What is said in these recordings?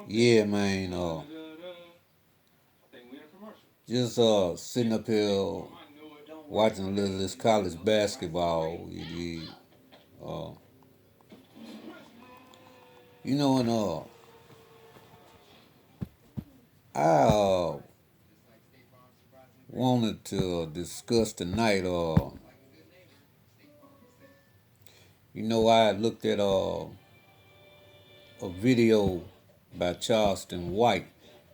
Yeah, man. Just sitting up here watching a little of this college basketball. Uh, and I wanted to discuss tonight. I looked at a video by Charleston White,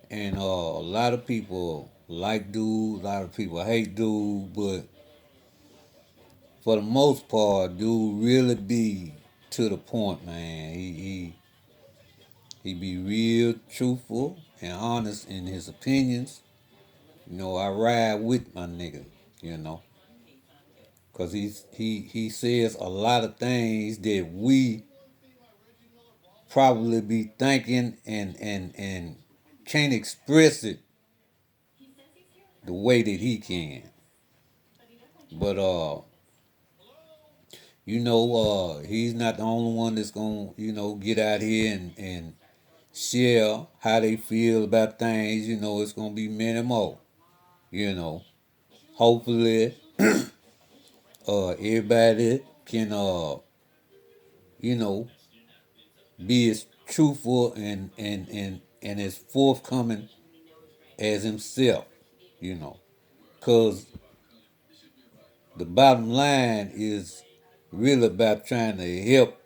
and a lot of people like dude, a lot of people hate dude, but for the most part, dude really be to the point, man. He be real truthful and honest in his opinions. I ride with my nigga, you know, cause he says a lot of things that we probably be thinking and can't express it the way that he can. But he's not the only one that's gonna, get out here and share how they feel about things. It's gonna be many more. You know, hopefully, everybody can, you know, be as truthful and as forthcoming as himself. You know, cause the bottom line is really about trying to help,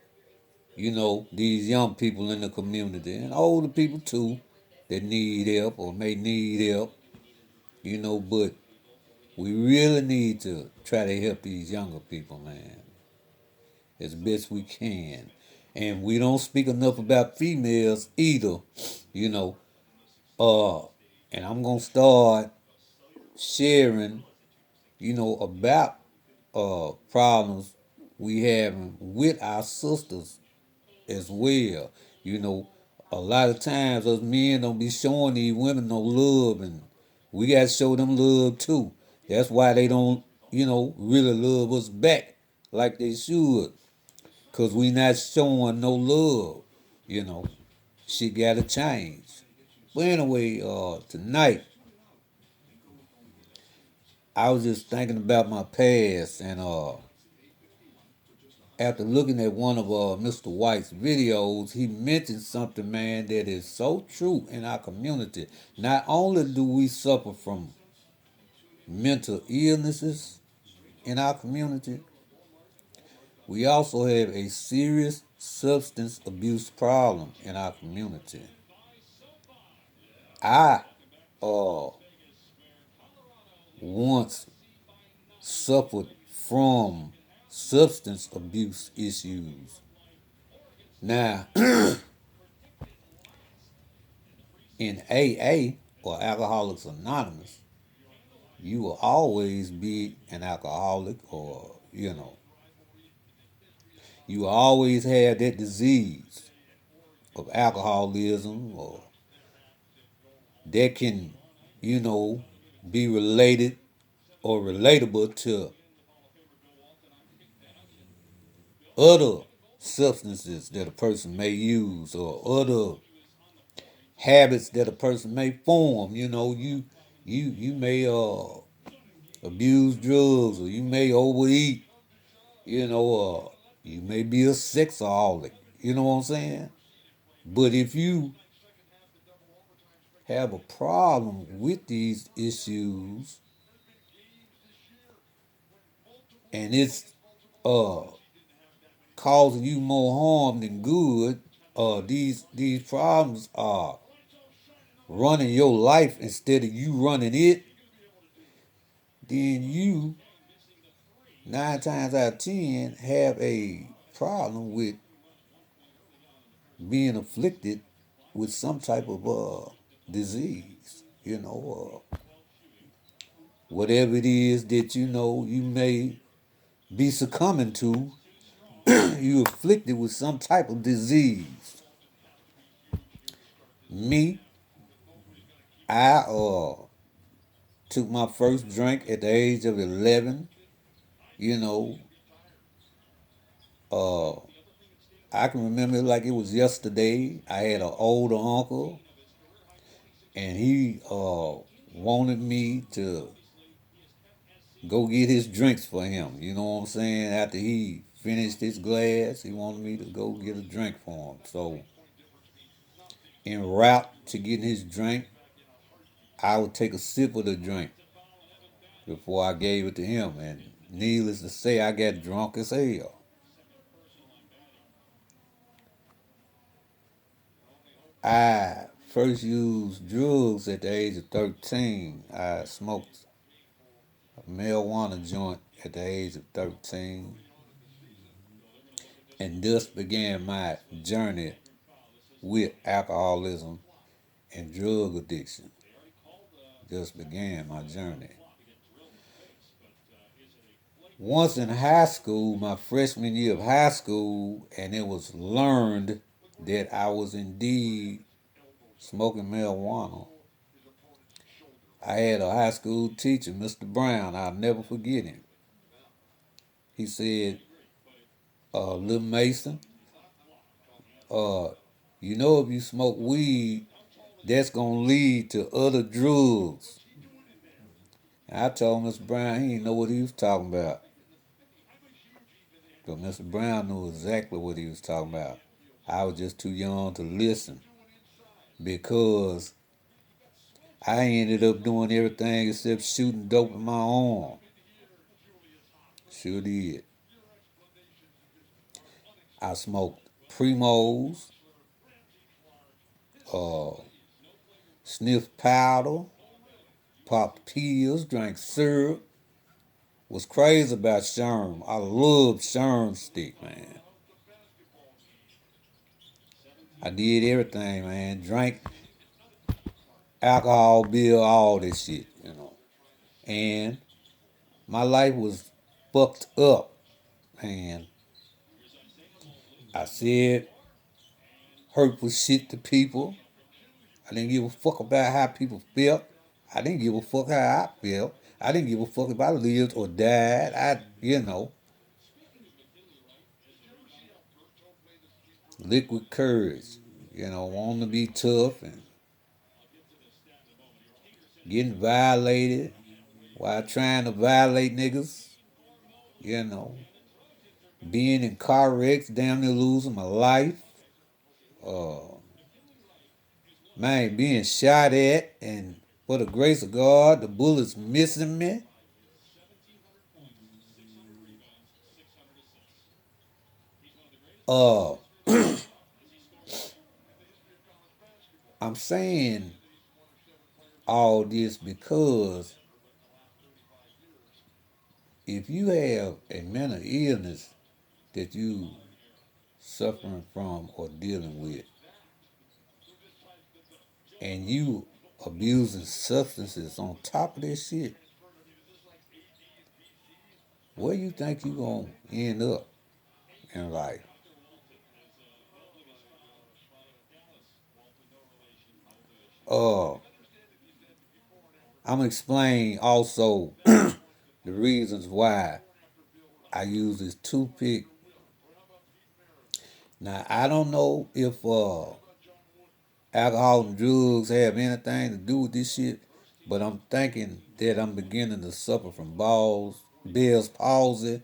these young people in the community and older people too that need help or may need help, but we really need to try to help these younger people, man, as best we can. And we don't speak enough about females either, you know. Uh, and I'm gonna start sharing, about problems we having with our sisters as well. You know, a lot of times us men don't be showing these women no love, and we got to show them love too. That's why they don't, really love us back like they should, cause we not showing no love. You know, shit got to change. But anyway, tonight I was just thinking about my past, and after looking at one of Mr. White's videos, he mentioned something, man, that is so true in our community. Not only do we suffer from mental illnesses in our community, we also have a serious substance abuse problem in our community. I uh, once suffered from substance abuse issues. Now, in AA, or Alcoholics Anonymous, you will always be an alcoholic, or you will always have that disease of alcoholism, or that can, you know be related or relatable to other substances that a person may use, or other habits that a person may form. You may abuse drugs, or you may overeat. You may be a sexaholic. You know what I'm saying? But if you have a problem with these issues, and it's uh causing you more harm than good, these problems are running your life instead of you running it, then you 9 times out of 10 have a problem with being afflicted with some type of disease. Whatever it is that you may be succumbing to, you afflicted with some type of disease. Me, I took my first drink at the age of 11. You know, uh, I can remember it like it was yesterday. I had an older uncle, and he wanted me to go get his drinks for him. You know what I'm saying? After he finished his glass, he wanted me to go get a drink for him. So, en route to getting his drink, I would take a sip of the drink before I gave it to him. And needless to say, I got drunk as hell. I first used drugs at the age of 13. I smoked a marijuana joint at the age of 13. And thus began my journey with alcoholism and drug addiction. Just began my journey. Once in high school, my freshman year of high school, and it was learned that I was indeed smoking marijuana. I had a high school teacher, Mr. Brown. I'll never forget him. He said, "Little Mason, uh, you know if you smoke weed, that's gonna lead to other drugs." And I told Mr. Brown he didn't know what he was talking about. But Mr. Brown knew exactly what he was talking about. I was just too young to listen because I ended up doing everything except shooting dope in my arm. Sure did. I smoked Primos, uh, sniffed powder, popped pills, drank syrup. Was crazy about Sherm. I loved Sherm stick, man. I did everything, man. Drank alcohol, beer, all this shit. And my life was fucked up, and I said hurtful shit to people. I didn't give a fuck about how people felt. I didn't give a fuck how I felt. I didn't give a fuck if I lived or died. Liquid courage. Wanting to be tough and getting violated while trying to violate niggas. You know, being in car wrecks, damn near losing my life. Uh, man, being shot at, and for the grace of God, the bullets missing me. Uh, I'm saying all this because if you have a mental illness that you suffering from or dealing with, and you abusing substances on top of this shit, where you think you gonna end up in life? Uh, I'm gonna explain also the reasons why I use this toothpick. Now I don't know if alcohol and drugs have anything to do with this shit, but I'm thinking that I'm beginning to suffer from Bell's palsy.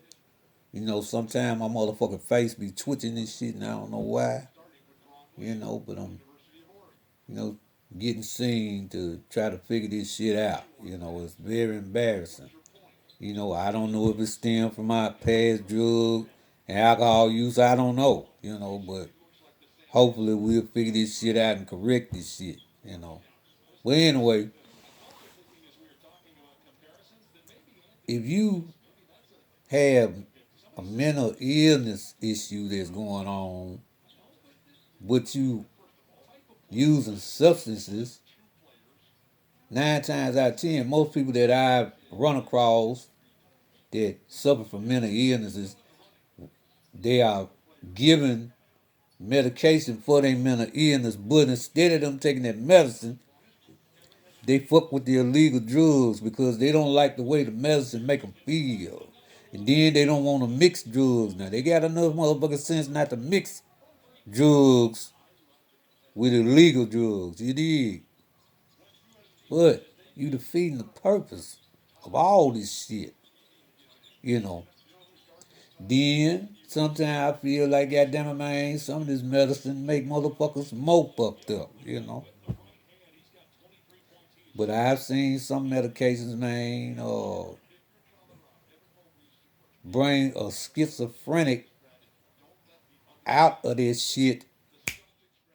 Sometimes my motherfucking face be twitching and shit, and I don't know why. But I'm, you know, getting seen to try to figure this shit out. It's very embarrassing. I don't know if it stems from my past drug and alcohol use. I don't know. But hopefully we'll figure this shit out and correct this shit. But anyway, if you have a mental illness issue that's going on, but you using substances, 9 times out of 10, most people that I've run across that suffer from mental illnesses, they are given medication for their mental illness, but instead of them taking that medicine, they fuck with the illegal drugs because they don't like the way the medicine make them feel. And then they don't want to mix drugs now. They got enough motherfucking sense not to mix drugs with illegal drugs. You dig? But you defeating the purpose of all this shit. You know. Then sometimes I feel like goddamn it, man, some of this medicine make motherfuckers more fucked up. You know. But I've seen some medications, man, bring a schizophrenic out of this shit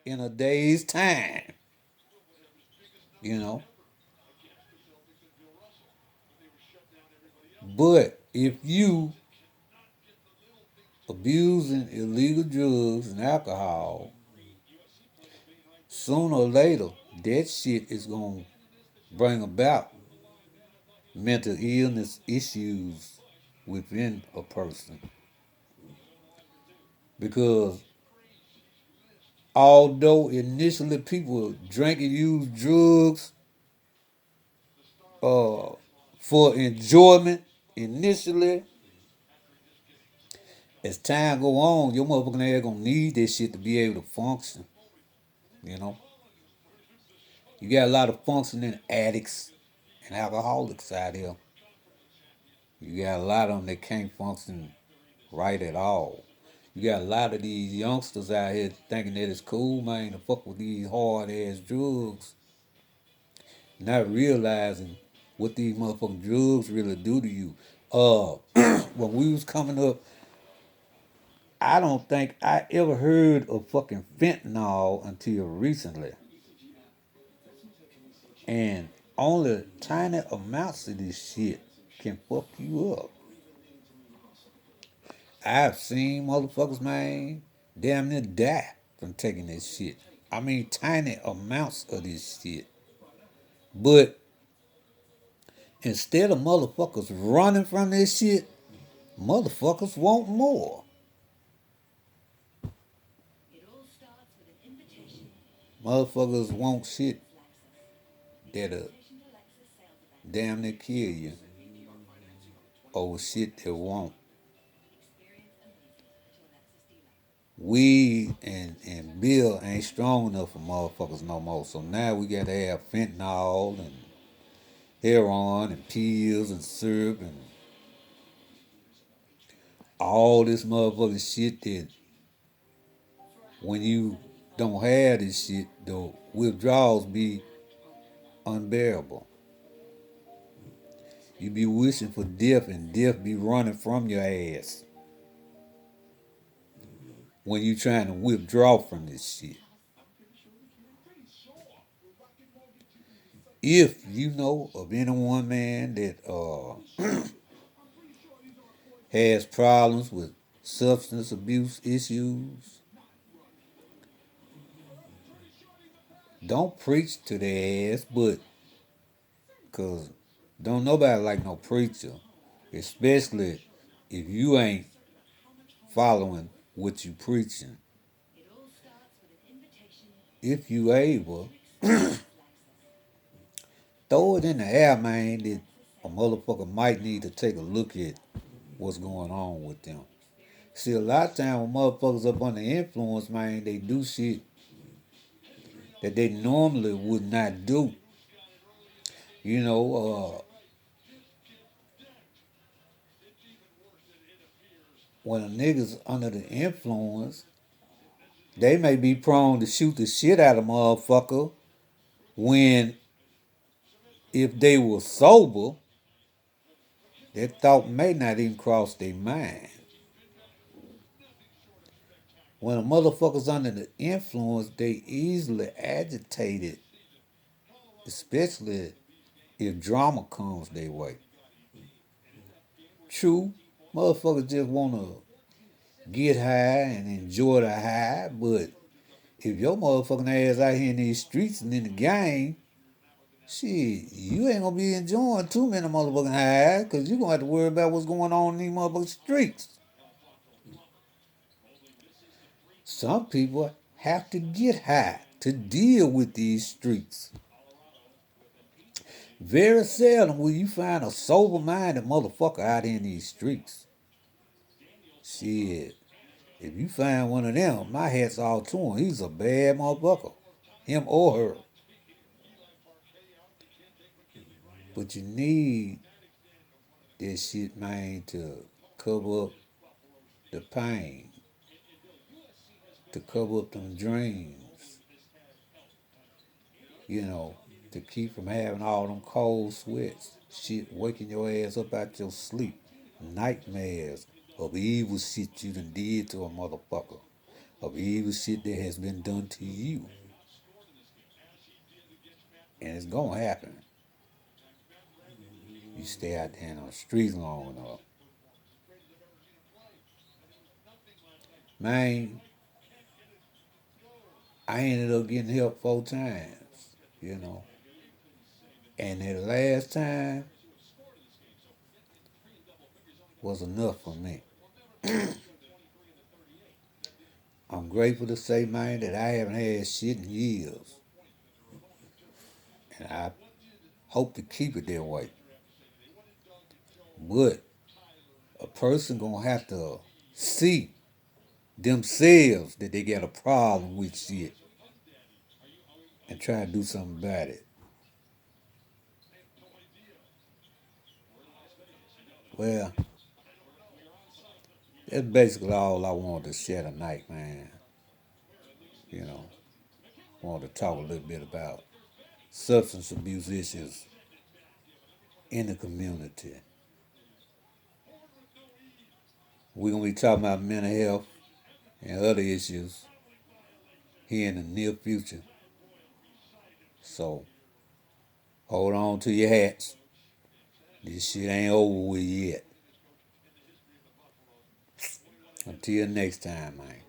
in a day's time. You know. But if you abusing illegal drugs and alcohol, sooner or later that shit is gonna bring about mental illness issues within a person. Because although initially people drink and use drugs uh, for enjoyment initially, as time go on, your motherfucking ass gonna need this shit to be able to function. You know, you got a lot of functioning addicts and alcoholics out here. You got a lot of them that can't function right at all. You got a lot of these youngsters out here thinking that it's cool, man, to fuck with these hard ass drugs, not realizing what these motherfucking drugs really do to you. When we was coming up, I don't think I ever heard of fucking fentanyl until recently. And only tiny amounts of this shit can fuck you up. I've seen motherfuckers, man, damn near die from taking this shit. I mean, tiny amounts of this shit. But instead of motherfuckers running from this shit, motherfuckers want more. Motherfuckers want shit that'll damn near kill you over shit they want. Weed and Bill ain't strong enough for motherfuckers no more. So now we gotta have fentanyl and heroin and pills and syrup and all this motherfucking shit that when you don't have this shit, the withdrawals be unbearable. You be wishing for death and death be running from your ass when you trying to withdraw from this shit. If you know of anyone, man, that has problems with substance abuse issues, don't preach to their ass, but because don't nobody like no preacher, especially if you ain't following what you preaching. If you able, throw it in the air, man, that a motherfucker might need to take a look at what's going on with them. See, a lot of times when motherfuckers up under influence, man, they do shit that they normally would not do. You know, when a nigga's under the influence, they may be prone to shoot the shit out of motherfucker when if they were sober, that thought may not even cross their mind. When a motherfucker's under the influence, they easily agitated, especially if drama comes their way. True, motherfuckers just wanna get high and enjoy the high, but if your motherfucking ass out here in these streets and in the game, shit, you ain't gonna be enjoying too many motherfucking highs because you gonna have to worry about what's going on in these motherfucking streets. Some people have to get high to deal with these streets. Very seldom will you find a sober minded motherfucker out here in these streets. Shit. If you find one of them, my hat's off to him. He's a bad motherfucker. Him or her. But you need this shit, man, to cover up the pain, to cover up them dreams, you know, to keep from having all them cold sweats, shit waking your ass up out your sleep, nightmares of evil shit you done did to a motherfucker, of evil shit that has been done to you. And it's gonna happen. You stay out there on the streets long enough. Man, I ended up getting help 4 times, you know. And that last time was enough for me. I'm grateful to say, man, that I haven't had shit in years. And I hope to keep it that way. But a person gonna have to see themselves that they got a problem with shit and try to do something about it. Well, that's basically all I wanted to share tonight, man. You know, wanted to talk a little bit about substance abuse issues in the community. We're gonna be talking about mental health and other issues here in the near future. So hold on to your hats. This shit ain't over with yet. Until next time, man.